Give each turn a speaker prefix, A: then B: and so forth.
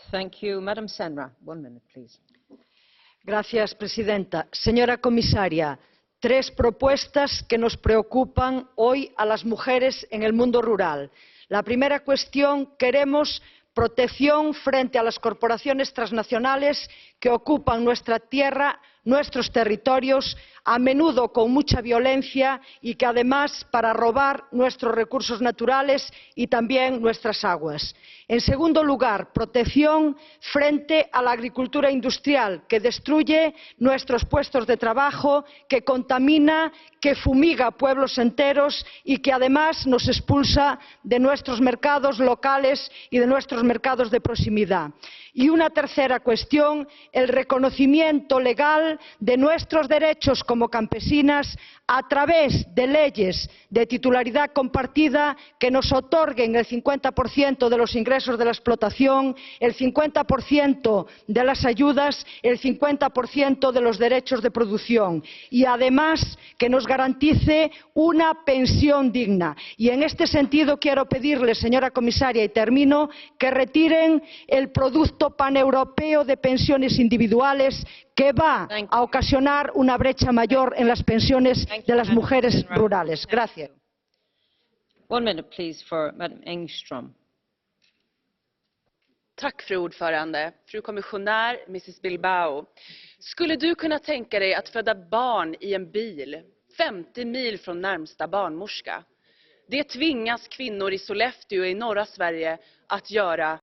A: Señora presidenta, señora comisaria, 3 propuestas que nos preocupan hoy a las mujeres en el mundo rural. La primera cuestión: queremos protección frente a las corporaciones transnacionales que ocupan nuestra tierra, nuestros territorios, a menudo con mucha violencia y que además para robar nuestros recursos naturales y también nuestras aguas. En segundo lugar, protección frente a la agricultura industrial que destruye nuestros puestos de trabajo, que contamina, que fumiga pueblos enteros y que además nos expulsa de nuestros mercados locales y de nuestros mercados de proximidad. Y una tercera cuestión: el reconocimiento legal de nuestros derechos como campesinas a través de leyes de titularidad compartida que nos otorguen el 50% de los ingresos de la explotación, el 50% de las ayudas, el 50% de los derechos de producción y además que nos garantice una pensión digna. Y en este sentido quiero pedirle, señora comisaria, y termino, que retiren el producto paneuropeo de pensiones individuales que va a ocasionar una brecha mayor en las pensiones de las mujeres rurales. Gracias.
B: Tack, fru ordförande. Fru kommissionär, Mrs Bilbao. Skulle du kunna tänka dig att föda barn i en bil 50 mil från närmsta barnmorska? Det tvingas kvinnor i Sollefteå i norra Sverige att göra